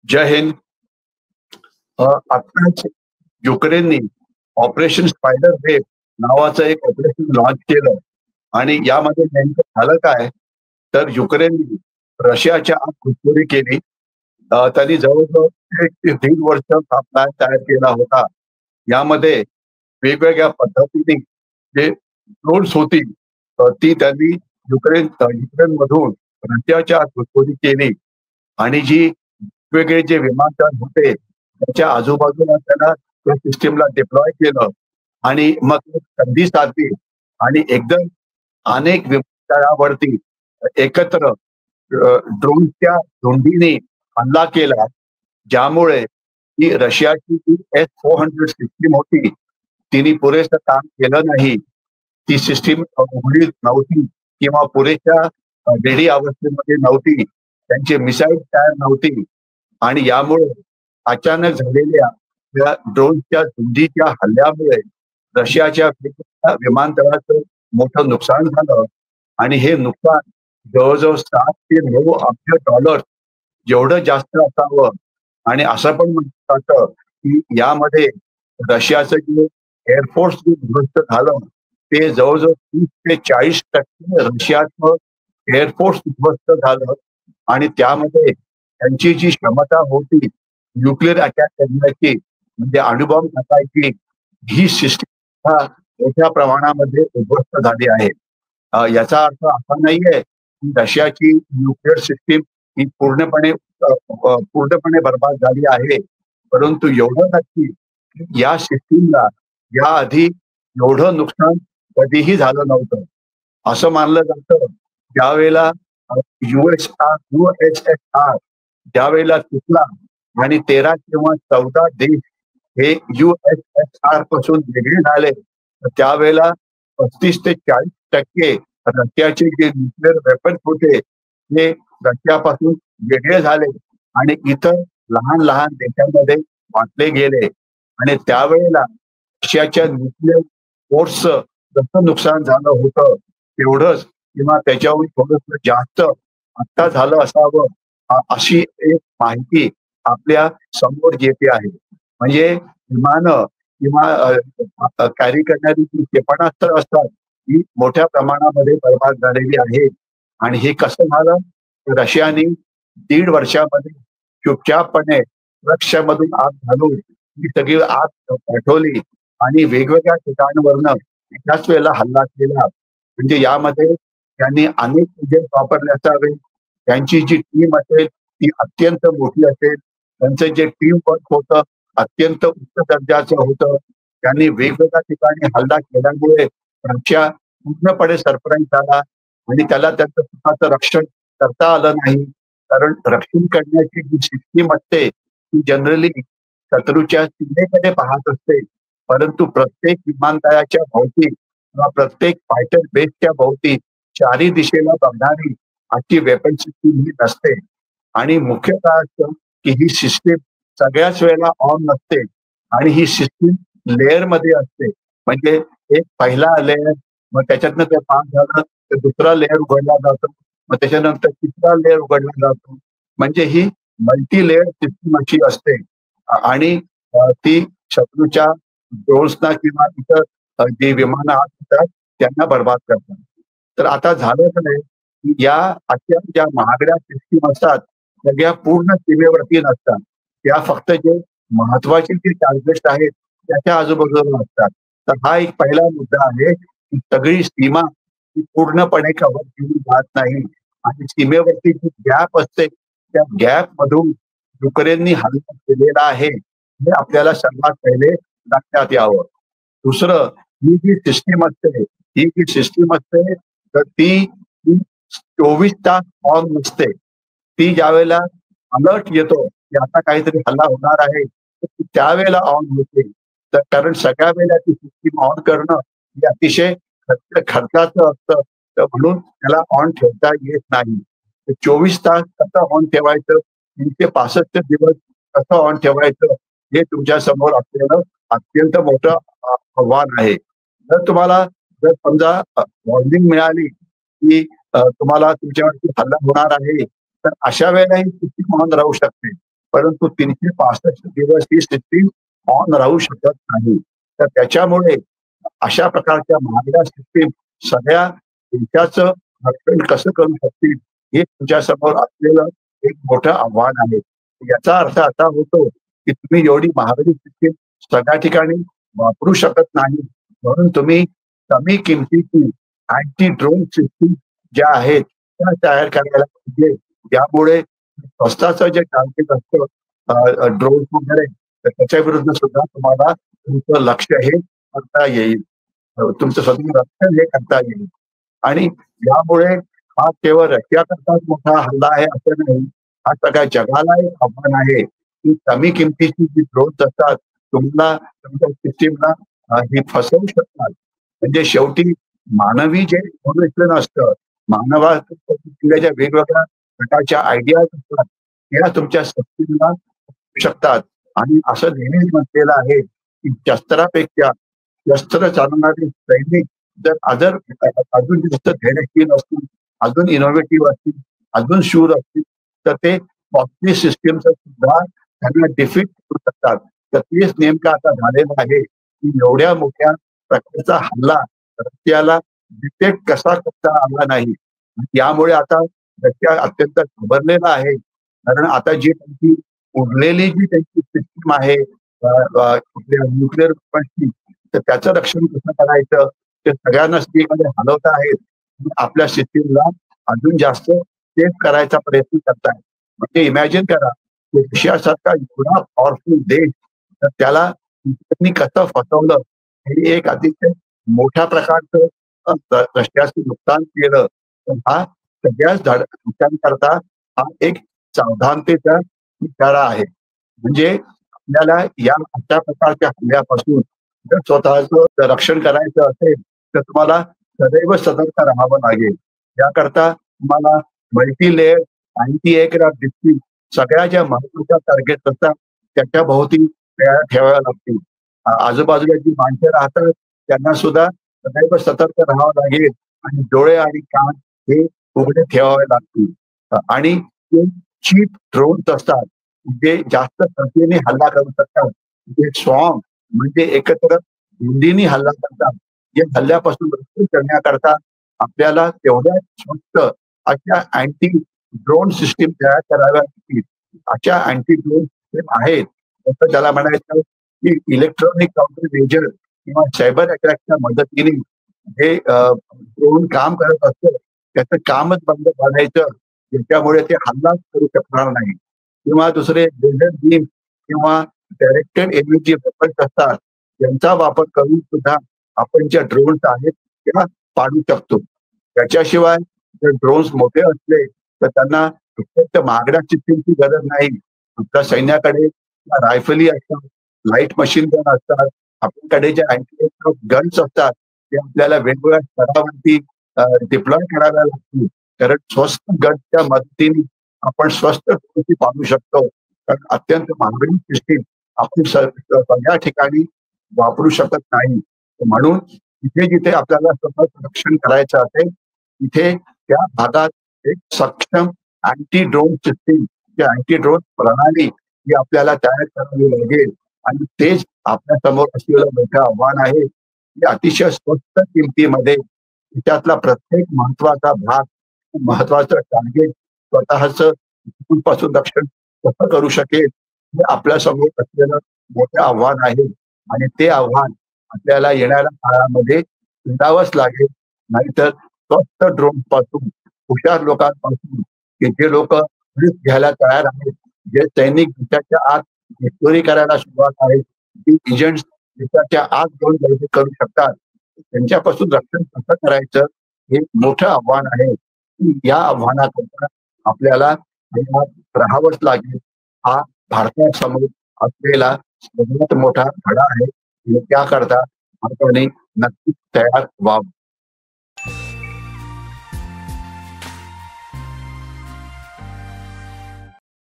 जय हिंद. आत्ताच युक्रेननी operation spider web नावाचं एक ऑपरेशन लॉन्च केलं आणि यामध्ये नेमकं झालं काय, तर युक्रेननी रशियाच्या आत घुसखोरी केली. त्यांनी जवळ-जवळ 1 ते दीड वर्ष हा प्लॅन तयार केला होता. यामध्ये वेगवेगळ्या पद्धतीने जे ड्रोन्स होती ती त्यांनी युक्रेनमधून रशियाच्या आत घुसखोरी केली आणि जी वेगवेगळे जे विमानतळ होते, त्याच्या आजूबाजूला त्यांना त्या सिस्टमला डिप्लॉय केलं आणि मग एक संधी साधली आणि एकदम अनेक विमानतळावरती एकत्र ड्रोनच्या झुंडीने हल्ला केला, ज्यामुळे ती रशियाची जी S-400 सिस्टम होती, तिने पुरेसं काम केलं नाही. ती सिस्टम उघडी नव्हती किंवा पुरेशा रेडी अवस्थेमध्ये नव्हती. त्यांची मिसाईल तयार नव्हती आणि यामुळे अचानक झालेल्या या ड्रोनच्या झुंडीच्या हल्ल्यामुळे रशियाच्या वेगवेगळ्या विमानतळाचं मोठं नुकसान झालं आणि हे नुकसान जवळ-जवळ 7 ते 9 अब्ज डॉलर एवढं जास्त असावं आणि असं पण म्हटलं जातं, की यामध्ये रशियाचं जे एअरफोर्स जे उद्ध्वस्त झालं, ते जवळ-जवळ 30 ते 40% रशियाचं एअरफोर्स उद्ध्वस्त झालं आणि त्यामध्ये त्यांची जी क्षमता होती न्यूक्लिअर अटॅक करण्याची म्हणजे अणुबॉम्ब टाकायची, ही सिस्टम मोठ्या प्रमाणामध्ये उद्ध्वस्त झाली आहे. याचा अर्थ असा नाहीये, की रशियाची न्यूक्लिअर सिस्टम ही पूर्णपणे बरबाद झाली आहे. परंतु एवढं नक्की, की या सिस्टमला याआधी एवढं नुकसान कधीही झालं नव्हतं. असं मानलं जातं, ज्यावेळेला USSR ज्यावेळेला तुटला आणि 13 किंवा 14 देश हे USSR पासून वेगळे झाले, तर त्यावेळेला 35 ते 40% रशियाचे जे न्यूक्लिअर वेपन्स होते, ते रशियापासून वेगळे झाले आणि इतर लहान-लहान देशांमध्ये वाटले गेले आणि त्यावेळेला रशियाच्या न्यूक्लिअर फोर्सचं जसं नुकसान झालं होतं, तेवढंच किंवा त्याच्याहून थोडंसं जास्त आत्ता झालं असावं, अशी एक माहिती आपल्या समोर येते आहे. म्हणजे विमानं किंवा कॅरी करणारी जी क्षेपणास्त्र असतात, ही मोठ्या प्रमाणामध्ये बरबाद झालेली आहेत आणि हे कसं झालं? रशियाने 1.5 वर्षामध्ये चुपचापपणे रशियामधून आग घालून ही सगळी आग पाठवली आणि वेगवेगळ्या ठिकाणावरनं एकाच वेळेला हल्ला केला. म्हणजे यामध्ये त्यांनी अनेक एजंट वापरले असावे. त्यांची जी टीम असेल ती अत्यंत मोठी असेल. त्यांचं जे टीम वर्क होतं अत्यंत उच्च दर्जाचं होतं. त्यांनी वेगवेगळ्या ठिकाणी हल्ला केल्यामुळे रशिया पूर्णपणे सरप्राईज झाला आणि त्याला त्यांचं स्वतःचं रक्षण करता आलं नाही. कारण रक्षण करण्याची जी सिस्टीम असते ती जनरली शत्रूच्या सीमेकडे पाहत असते. परंतु प्रत्येक विमानतळाच्या भोवती किंवा प्रत्येक फायटर बेसच्या भोवती चारी दिशेला बघणारी अशी वेपन सिस्टीम ही नसते आणि मुख्य काय असतं, की ही सिस्टीम सगळ्याच वेळेला ऑन नसते आणि ही सिस्टीम लेयरमध्ये असते. म्हणजे एक पहिला लेयर, मग त्याच्यातनं ते पास झालं, तर दुसरा लेयर उघडला जातो. मग त्याच्यानंतर तिसरा लेयर उघडला जातो. म्हणजे ही मल्टी लेयर सिस्टम अशी असते आणि ती शत्रूच्या ड्रोन्सना किंवा इतर जी विमानं आत येतात त्यांना बरबाद करतात. तर आता झालं काय, की या अशा ज्या महागड्या सिस्टीम असतात, सगळ्या पूर्ण सीमेवरती नसतात. त्या फक्त जे महत्वाचे जे टार्गेट्स आहेत, त्याच्या आजूबाजूला असतात. तर हा एक पहिला मुद्दा आहे, की सगळी सीमा ही पूर्णपणे कव्हर केली जात नाही आणि सीमेवरती जी गॅप असते, त्या गॅपमधून युक्रेननी हल्ला केलेला आहे, हे आपल्याला सर्वात पहिले लक्षात यावं. दुसरं, ही जी सिस्टम असते, ही जी सिस्टम असते, तर ती ती 24 तास ऑन नसते. ती ज्यावेळेला अलर्ट येतो, की आता काहीतरी हल्ला होणार आहे, तर ती त्यावेळेला ऑन होते. तर कारण सगळ्या वेळेला ती सिस्टम ऑन करणं हे अतिशय खर्चाचं असतं. तर म्हणून त्याला ऑन ठेवता येत नाही. 24 तास कसं ऑन ठेवायचं, 365 दिवस कसं ऑन ठेवायचं, हे तुमच्या समोर असलेलं अत्यंत मोठं आव्हान आहे. जर समजा वॉर्निंग मिळाली, की तुम्हाला तुमच्यावरती हल्ला होणार आहे, तर अशा वेळेला ही सिस्टम ऑन राहू शकते. परंतु 365 दिवस ही सिस्टीम ऑन राहू शकत नाही. तर त्याच्यामुळे अशा प्रकारच्या महागड्या सिस्टीम सगळ्या देशाचं रक्षण कसं करू शकतील, हे तुमच्यासमोर असलेलं एक मोठं आव्हान आहे. याचा अर्थ असा होतो, की तुम्ही एवढी महागडी सिस्टीम सगळ्या ठिकाणी वापरू शकत नाही. म्हणून तुम्ही कमी किमतीची अँटी ड्रोन सिस्टीम ज्या आहेत, त्या तयार करायला पाहिजे. त्यामुळे स्वस्ताचं जे टार्गेट असतं ड्रोन वगैरे, तर त्याच्या विरुद्ध सुद्धा तुम्हाला तुमचं लक्ष हे करता येईल. तुमचं स्वतःचं रक्षण हे करता येईल. आणि यामुळे हा केवळ रशियाकरताच मोठा हल्ला आहे असं नाही. हा सगळ्या जगाला एक आव्हान आहे, की कमी किमतीची जी ड्रोन्स असतात, तुम्हाला तुमच्या सिस्टीमला ही फसवू शकतात. म्हणजे शेवटी मानवी जे इन्फॉर्मेशन असतं, मानवाच्या वेगवेगळ्या प्रकारच्या आयडियाज असतात, त्या तुमच्या सिस्टीमला शकतात. आणि असं नेहमीच म्हटलेलं आहे, की शस्त्रापेक्षा शस्त्र चालवणारे सैनिक जर अजून जास्त धैर्यशील असतील, अजून इनोव्हेटिव्ह असतील, अजून शूर असतील, तर ते कॉस्टली सिस्टीमचं सुद्धा त्यांना डिफीट करू शकतात. तर तेच नेमकं आता झालेलं आहे, की एवढ्या मोठ्या प्रकारचा हल्ला रशियाला डिटेक्ट कसा करता आला नाही. यामुळे आता रशिया अत्यंत घाबरलेला आहे. कारण आता जी त्यांची उरलेली जी त्यांची सिस्टीम आहे न्यूक्लिअर वेपन्सची, तर त्याचं रक्षण कसं करायचं ते सगळ्यांना स्त्रीमध्ये हलवत आहेत. आपल्या सिस्टीमला अजून जास्त सेफ करायचा प्रयत्न करतायत. म्हणजे इमॅजिन करा, की रशियासारखा एवढा पॉवरफुल देश, तर त्याला इतरांनी कसं फसवलं, हे एक अतिशय मोठ्या प्रकारचं रशियाचं नुकसान केलं. तर हा सगळ्याच देशांकरता हा एक सावधानतेचा इशारा आहे. म्हणजे आपल्याला या अशा प्रकारच्या हल्ल्यापासून जर स्वतःचं रक्षण करायचं असेल, तर तुम्हाला सदैव सतर्क राहावं लागेल. याकरता तुम्हाला multi layer anti aircraft defence सगळ्या ज्या महत्त्वाच्या टार्गेट असतात, त्याच्या भोवती तयार ठेवाव्या लागतील. आजूबाजूला जी माणसं राहतात, त्यांना सुद्धा सदैव सतर्क राहावं लागेल आणि डोळे आणि कान हे उघडे ठेवावे लागतील. आणि जे चीप ड्रोन्स असतात, जे जास्त संख्येने हल्ला करू शकतात, जे स्वार्म म्हणजे एकत्र झुंडीने हल्ला करतात, या हल्ल्यापासून रक्षण करण्याकरता आपल्याला तेवढ्याच स्वस्त अशा अँटी ड्रोन सिस्टीम तयार कराव्या लागतील. अशा अँटी ड्रोन सिस्टीम आहेत. जसं त्याला म्हणायचं, की इलेक्ट्रॉनिक काउंटर मेजर किंवा सायबर अटॅकच्या मदतीने जे ड्रोन काम करत असतं, त्याचं कामच बंद पाडायचं, ज्याच्यामुळे ते हल्लाच करू शकणार नाही. किंवा दुसरे लेझर बीम किंवा डायरेक्टेड एनर्जी वेपन्स असतात, यांचा वापर करून सुद्धा आपण ज्या ड्रोन्स आहेत त्या पाडू शकतो. त्याच्याशिवाय जर ड्रोन्स मोठे असले तर त्यांना अत्यंत महागड्या सिस्टीमची गरज नाही. आपल्या सैन्याकडे रायफली असतात, लाईट मशीन गन असतात, आपल्याकडे जे अँटी गन्स असतात, ते आपल्याला वेगवेगळ्या स्तरावरती डिप्लॉय कराव्या लागतील. कारण स्वस्त गनच्या मदतीने आपण स्वस्त कृती पाहू शकतो. कारण अत्यंत महागडी सिस्टीम आपण सगळ्या ठिकाणी वापरू शकत नाही. म्हणून जिथे जिथे आपल्याला स्वतःचं रक्षण करायचं असेल, तिथे त्या भागात एक सक्षम anti drone system, anti drone प्रणाली ही आपल्याला तयार करावी लागेल. आणि तेच आपल्या समोर असलेलं मोठं आव्हान आहे, की अतिशय स्वस्त किमतीमध्ये त्यातला प्रत्येक महत्वाचा भाग, महत्वाचं टार्गेट स्वतःच पासून रक्षण कसं करू शकेल, हे आपल्या समोर असलेलं मोठं आव्हान आहे. आणि ते आव्हान आपल्याला येणाऱ्या काळामध्ये पेलावंच लागेल. नाहीतर स्वस्त ड्रोन पासून, हुशार लोकांपासून, की जे लोक रिस्क घ्यायला तयार आहेत, जे सैनिक देशाच्या आत घुसखोरी करायला सुरुवात आहे, जी एजंट्स देशाच्या आत जाऊन गर्दी करू शकतात, त्यांच्यापासून रक्षण कसं करायचं हे मोठं आव्हान आहे. या आव्हानाकरता आपल्याला राहावंच लागेल. हा भारतासमोर असलेला सर्वात मोठा धडा आहे. त्याकरता भारताने नक्कीच तयार व्हावं.